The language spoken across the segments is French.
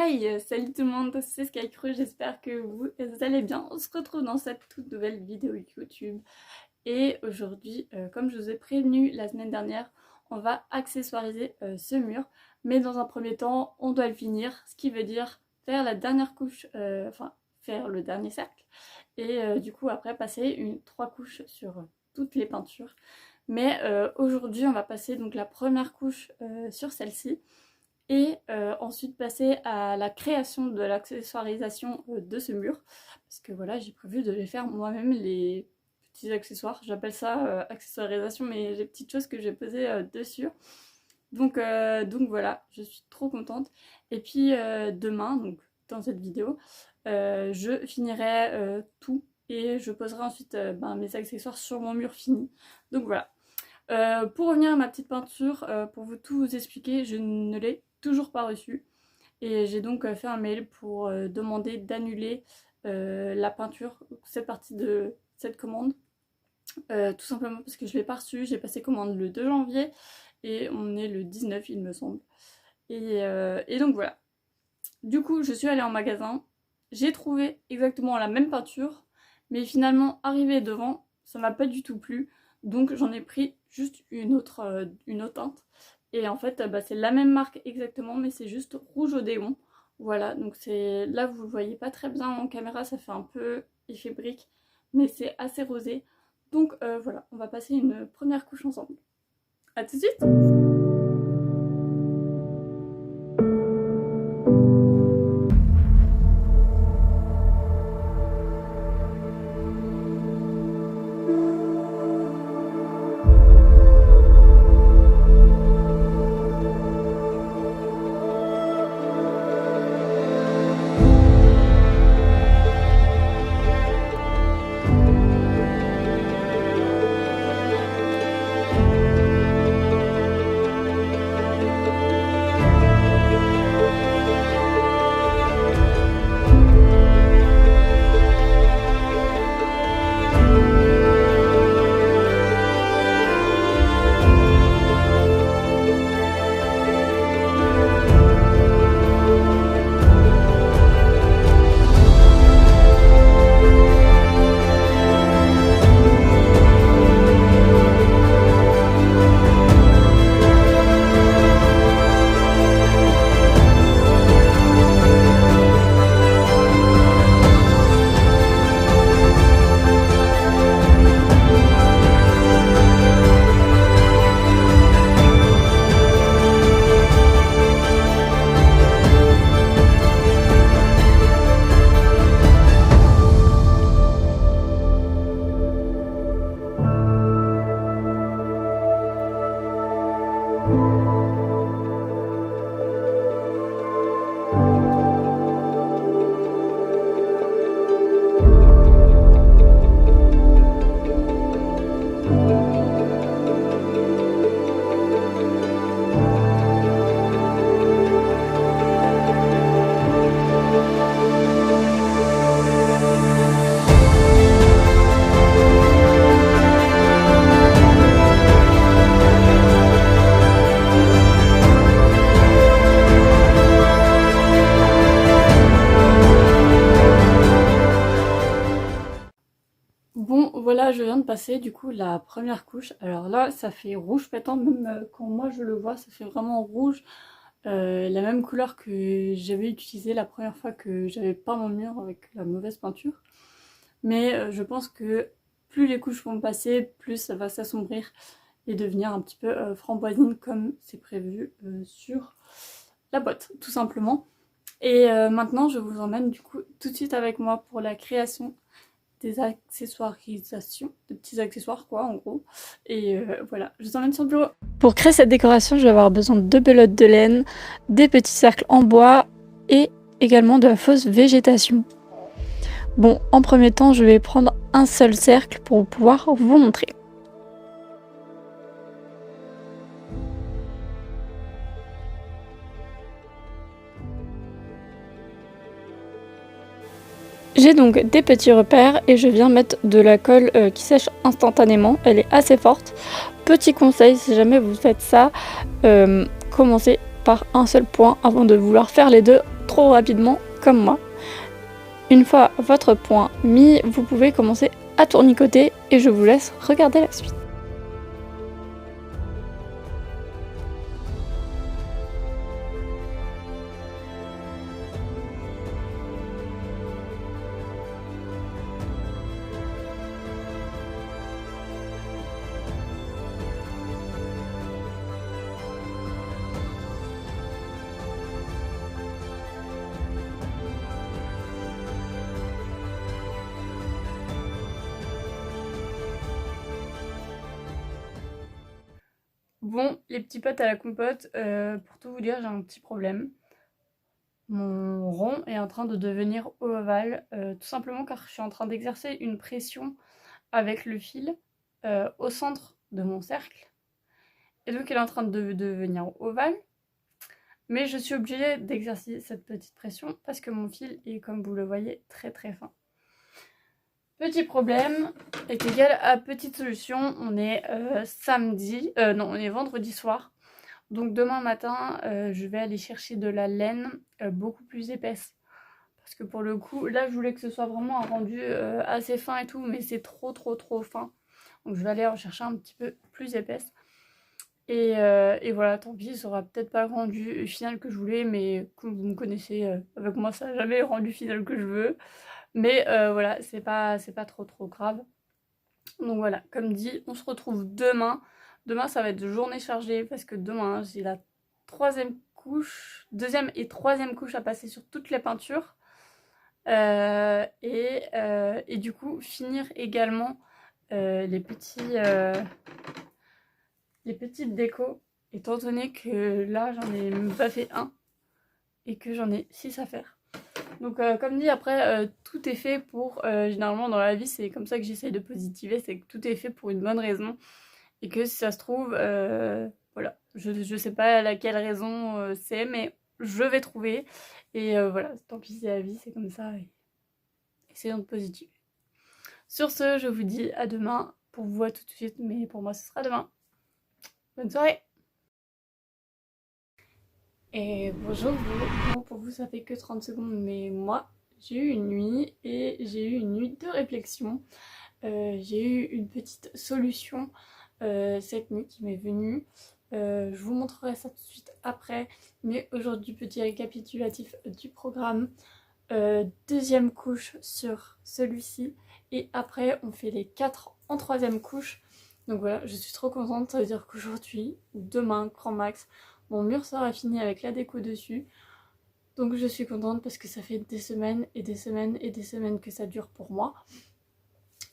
Hey, salut tout le monde, c'est Skycrew, j'espère que vous allez bien. On se retrouve dans cette toute nouvelle vidéo YouTube. Et aujourd'hui, comme je vous ai prévenu la semaine dernière, on va accessoiriser ce mur. Mais dans un premier temps, on doit le finir, ce qui veut dire faire la dernière couche, enfin faire le dernier cercle. Et du coup après passer 3 couches sur toutes les peintures. Mais aujourd'hui, on va passer donc la première couche sur celle-ci. Et ensuite passer à la création de l'accessoirisation de ce mur. Parce que voilà, j'ai prévu de les faire moi-même, les petits accessoires. J'appelle ça accessoirisation, mais les petites choses que j'ai posées dessus. Donc voilà, je suis trop contente. Et puis demain, donc dans cette vidéo, je finirai tout. Et je poserai ensuite mes accessoires sur mon mur fini. Donc voilà. Pour revenir à ma petite peinture, pour tout vous expliquer, je ne l'ai toujours pas reçue. Et j'ai donc fait un mail pour demander d'annuler la peinture, cette partie de cette commande. Tout simplement parce que je ne l'ai pas reçue, j'ai passé commande le 2 janvier et on est le 19 il me semble. Et donc voilà. Du coup je suis allée en magasin, j'ai trouvé exactement la même peinture, mais finalement arrivé devant, ça m'a pas du tout plu. Donc j'en ai pris juste une autre teinte. Et en fait c'est la même marque exactement, mais c'est juste rouge Odéon. Voilà, donc c'est là vous le voyez pas très bien en caméra, ça fait un peu effet brique, mais c'est assez rosé. Donc voilà, on va passer une première couche ensemble. A tout de suite. Bon voilà, je viens de passer du coup la première couche. Alors là ça fait rouge pétant, même quand moi je le vois ça fait vraiment rouge. La même couleur que j'avais utilisée la première fois que j'avais peint mon mur avec la mauvaise peinture. Mais je pense que plus les couches vont passer, plus ça va s'assombrir et devenir un petit peu framboisine comme c'est prévu sur la boîte tout simplement. Et maintenant je vous emmène du coup tout de suite avec moi pour la création des accessoirisations, des petits accessoires quoi en gros. Et voilà, je vous emmène sur le bureau. Pour créer cette décoration, je vais avoir besoin de 2 belotes de laine, des petits cercles en bois et également de la fausse végétation. Bon, en premier temps, je vais prendre un seul cercle pour pouvoir vous montrer. J'ai donc des petits repères et je viens mettre de la colle qui sèche instantanément, elle est assez forte. Petit conseil, si jamais vous faites ça, commencez par un seul point avant de vouloir faire les deux trop rapidement comme moi. Une fois votre point mis, vous pouvez commencer à tournicoter et je vous laisse regarder la suite. Bon, les petits potes à la compote, pour tout vous dire, j'ai un petit problème. Mon rond est en train de devenir ovale, tout simplement car je suis en train d'exercer une pression avec le fil au centre de mon cercle. Et donc il est en train de devenir ovale. Mais je suis obligée d'exercer cette petite pression parce que mon fil est, comme vous le voyez, très très fin. Petit problème est égal à petite solution. On est on est vendredi soir. Donc demain matin, je vais aller chercher de la laine beaucoup plus épaisse. Parce que pour le coup, là je voulais que ce soit vraiment un rendu assez fin et tout, mais c'est trop fin. Donc je vais aller en chercher un petit peu plus épaisse. Et voilà, tant pis, ça aura peut-être pas le rendu final que je voulais, mais comme vous me connaissez, avec moi ça n'a jamais le rendu final que je veux. Mais voilà, c'est pas trop grave. Donc voilà, comme dit, on se retrouve demain. Demain, ça va être journée chargée parce que demain, j'ai la deuxième et troisième couche à passer sur toutes les peintures. Et du coup, finir également les petites décos, étant donné que là, j'en ai même pas fait un et que j'en ai 6 à faire. Donc comme dit, après tout est fait pour, généralement dans la vie c'est comme ça que j'essaye de positiver, c'est que tout est fait pour une bonne raison et que si ça se trouve, voilà, je sais pas laquelle raison c'est, mais je vais trouver et voilà, tant pis c'est la vie, c'est comme ça et essayons de positiver. Sur ce, je vous dis à demain, pour vous à tout de suite, mais pour moi ce sera demain. Bonne soirée. Et bonjour, bon, pour vous ça fait que 30 secondes, mais moi j'ai eu une nuit et j'ai eu une nuit de réflexion. J'ai eu une petite solution cette nuit qui m'est venue. Je vous montrerai ça tout de suite après, mais aujourd'hui petit récapitulatif du programme. Deuxième couche sur celui-ci et après on fait les 4 en troisième couche. Donc voilà, je suis trop contente, ça veut dire qu'aujourd'hui ou demain, grand max, mon mur sera fini avec la déco dessus. Donc je suis contente parce que ça fait des semaines et des semaines et des semaines que ça dure pour moi.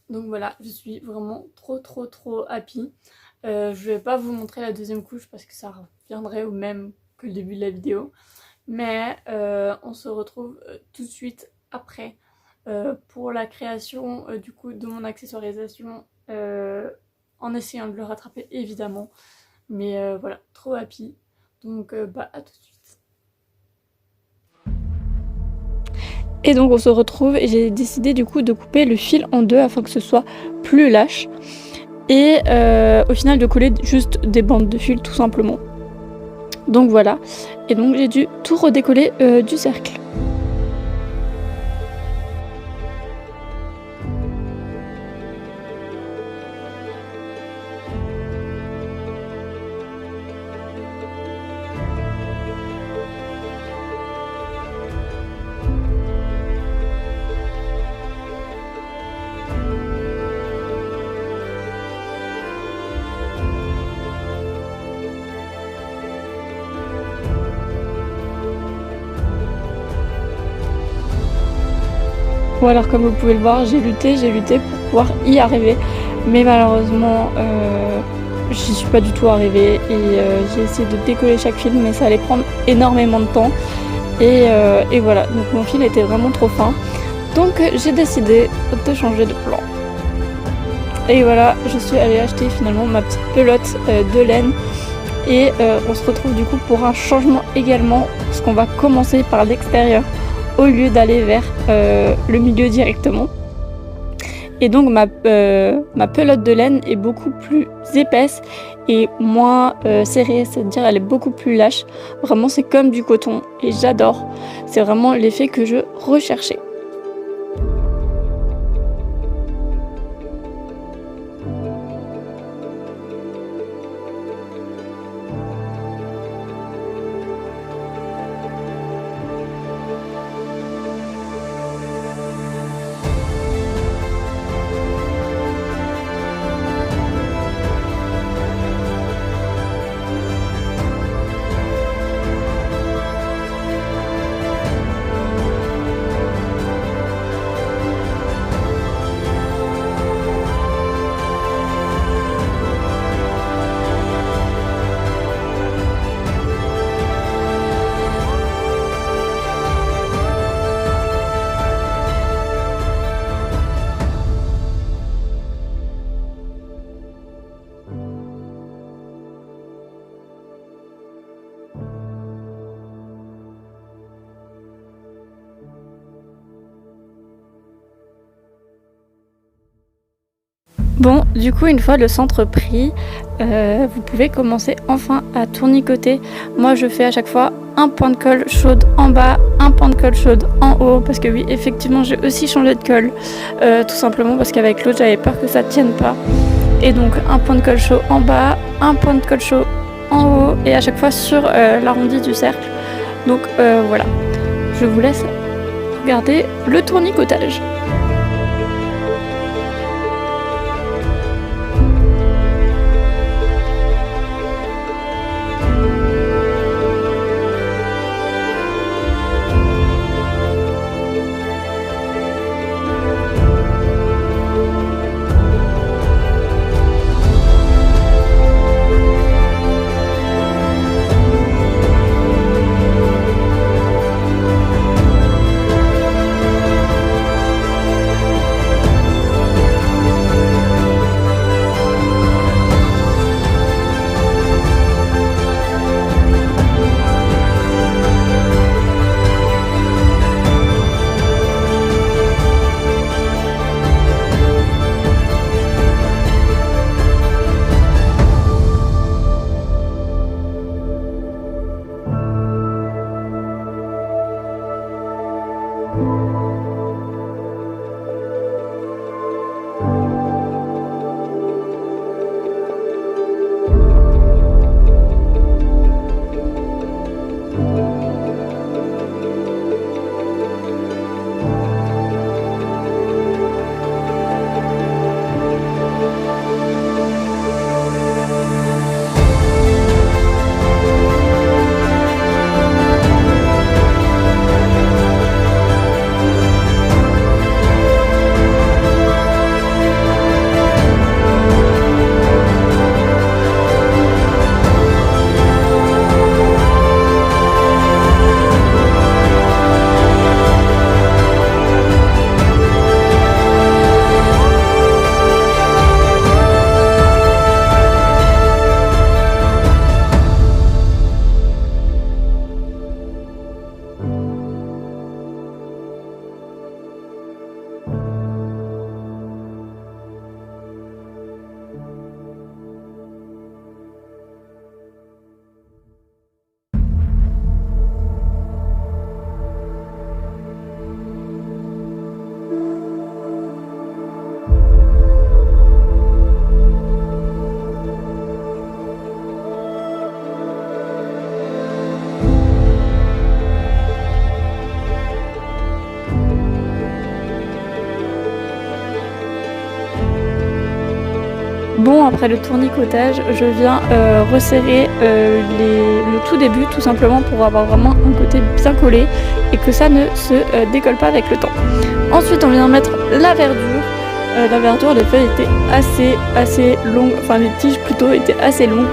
Donc voilà, je suis vraiment trop happy. Je vais pas vous montrer la deuxième couche parce que ça reviendrait au même que le début de la vidéo. Mais on se retrouve tout de suite après pour la création du coup de mon accessoirisation en essayant de le rattraper évidemment. Mais voilà, trop happy. Donc à tout de suite. Et donc on se retrouve et j'ai décidé du coup de couper le fil en deux afin que ce soit plus lâche. Et au final de coller juste des bandes de fil tout simplement. Donc voilà, et donc j'ai dû tout redécoller du cercle. Bon alors comme vous pouvez le voir, j'ai lutté pour pouvoir y arriver, mais malheureusement j'y suis pas du tout arrivée et j'ai essayé de décoller chaque fil mais ça allait prendre énormément de temps et voilà, donc mon fil était vraiment trop fin, donc j'ai décidé de changer de plan. Et voilà, je suis allée acheter finalement ma petite pelote de laine et on se retrouve du coup pour un changement également parce qu'on va commencer par l'extérieur au lieu d'aller vers le milieu directement. Et donc ma pelote de laine est beaucoup plus épaisse est moins serrée, c'est-à-dire elle est beaucoup plus lâche. Vraiment c'est comme du coton et j'adore. C'est vraiment l'effet que je recherchais. Bon, du coup, une fois le centre pris, vous pouvez commencer enfin à tournicoter. Moi, je fais à chaque fois un point de colle chaude en bas, un point de colle chaude en haut, parce que oui, effectivement, j'ai aussi changé de colle, tout simplement parce qu'avec l'autre, j'avais peur que ça tienne pas. Et donc, un point de colle chaud en bas, un point de colle chaud en haut, et à chaque fois sur l'arrondi du cercle. Donc voilà, je vous laisse regarder le tournicotage. Bon, après le tournicotage, je viens resserrer le tout début, tout simplement pour avoir vraiment un côté bien collé et que ça ne se décolle pas avec le temps. Ensuite, on vient mettre la verdure. La verdure, les feuilles étaient assez longues, enfin les tiges plutôt étaient assez longues.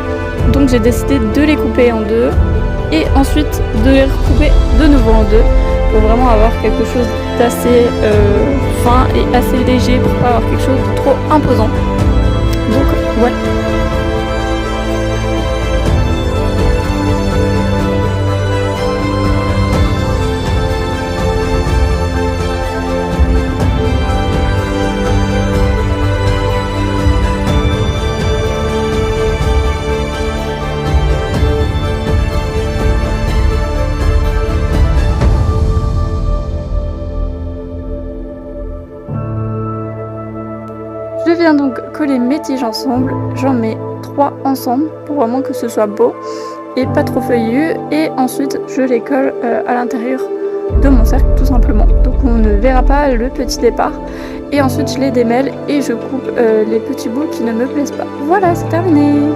Donc j'ai décidé de les couper en deux et ensuite de les recouper de nouveau en deux pour vraiment avoir quelque chose d'assez fin et assez léger pour pas avoir quelque chose de trop imposant. Donc ouais. viens donc coller mes tiges ensemble, j'en mets 3 ensemble pour vraiment que ce soit beau et pas trop feuillu, et ensuite je les colle à l'intérieur de mon cercle tout simplement, donc on ne verra pas le petit départ, et ensuite je les démêle et je coupe les petits bouts qui ne me plaisent pas. Voilà, c'est terminé.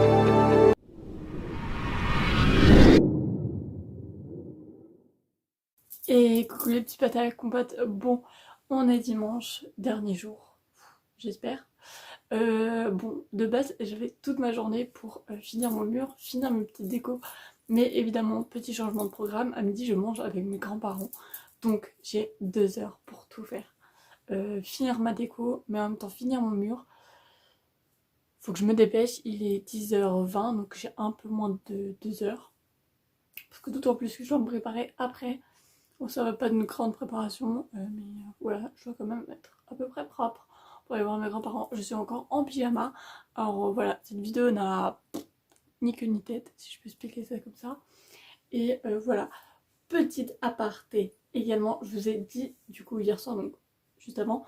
Et coucou les petits pâtes à la compote, bon, on est dimanche, dernier jour, j'espère. Bon, de base, j'avais toute ma journée pour finir mon mur, finir mes petites décos. Mais évidemment, petit changement de programme, à midi je mange avec mes grands-parents. Donc j'ai 2 heures pour tout faire. Finir ma déco, mais en même temps finir mon mur. Faut que je me dépêche, il est 10h20, donc j'ai un peu moins de 2 heures. Parce que d'autant plus que je dois me préparer après. Bon, ça va pas d'une grande préparation, mais voilà, je dois quand même être à peu près propre pour aller voir mes grands-parents. Je suis encore en pyjama, alors voilà, cette vidéo n'a ni queue ni tête, si je peux expliquer ça comme ça. Et voilà, petite aparté également, je vous ai dit du coup hier soir, donc juste avant,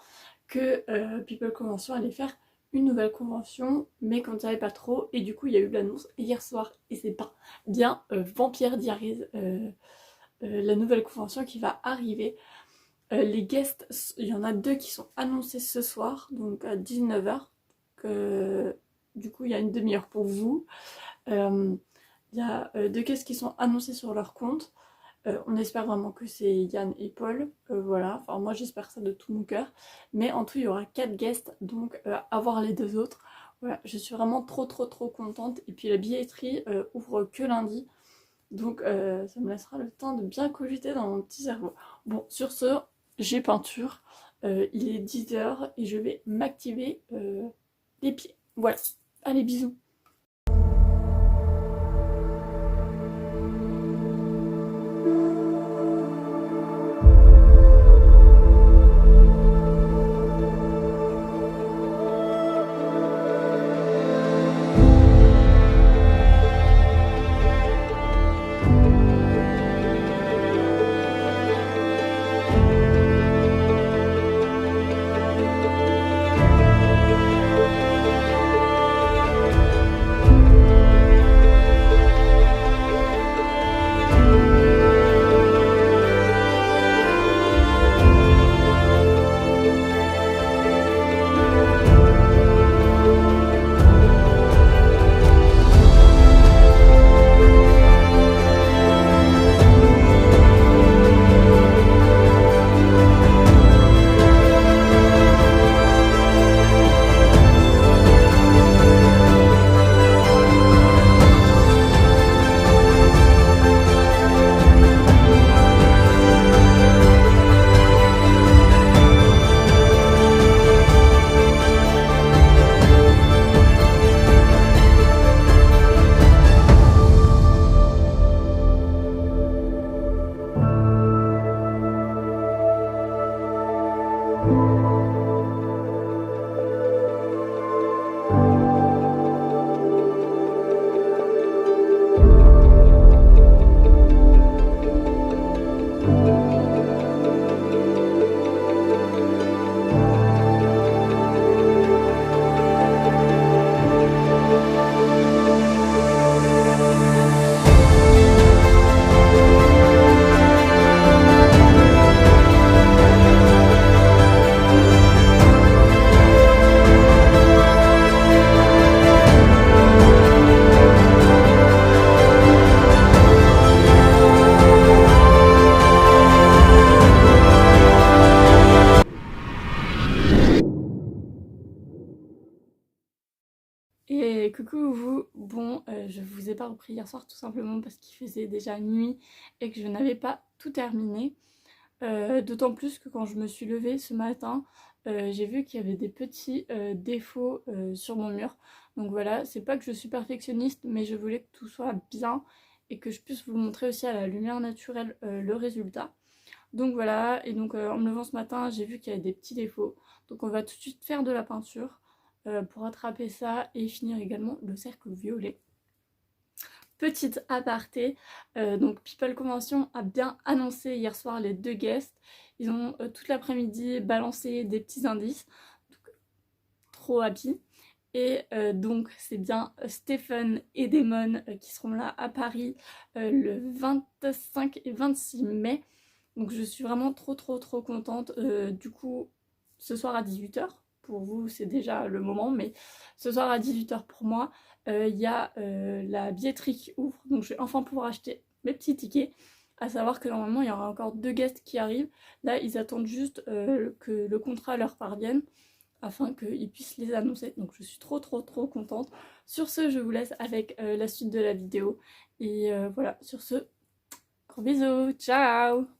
que People Convention allait faire une nouvelle convention, mais qu'on ne savait pas trop, et du coup il y a eu l'annonce hier soir, et c'est pas bien Vampire Diaries, la nouvelle convention qui va arriver. Les guests, il y en a 2 qui sont annoncés ce soir, donc à 19h. Du coup, il y a une demi-heure pour vous. Il y a 2 guests qui sont annoncés sur leur compte. On espère vraiment que c'est Yann et Paul. Voilà, enfin moi j'espère ça de tout mon cœur. Mais en tout, il y aura 4 guests, donc à voir les 2 autres. Voilà, je suis vraiment trop contente. Et puis la billetterie ouvre que lundi. Donc ça me laissera le temps de bien cogiter dans mon petit cerveau. Bon, sur ce, j'ai peinture. Il est 10h et je vais m'activer les pieds. Voilà. Allez, bisous. Et coucou vous, bon je vous ai pas repris hier soir tout simplement parce qu'il faisait déjà nuit et que je n'avais pas tout terminé. D'autant plus que quand je me suis levée ce matin, j'ai vu qu'il y avait des petits défauts sur mon mur. Donc voilà, c'est pas que je suis perfectionniste, mais je voulais que tout soit bien et que je puisse vous montrer aussi à la lumière naturelle le résultat. Donc voilà, et donc en me levant ce matin, j'ai vu qu'il y avait des petits défauts. Donc on va tout de suite faire de la peinture pour rattraper ça et finir également le cercle violet. Petite aparté, donc People Convention a bien annoncé hier soir les 2 guests. Ils ont toute l'après-midi balancé des petits indices. Donc, trop happy. Et donc c'est bien Stephen et Damon qui seront là à Paris le 25 et 26 mai. Donc je suis vraiment trop contente. Du coup ce soir à 18 h, pour vous c'est déjà le moment, mais ce soir à 18 h pour moi, il y a la billetterie qui ouvre. Donc je vais enfin pouvoir acheter mes petits tickets. À savoir que normalement il y aura encore 2 guests qui arrivent. Là ils attendent juste que le contrat leur parvienne afin qu'ils puissent les annoncer. Donc je suis trop contente. Sur ce, je vous laisse avec la suite de la vidéo. Et voilà, sur ce, gros bisous, ciao!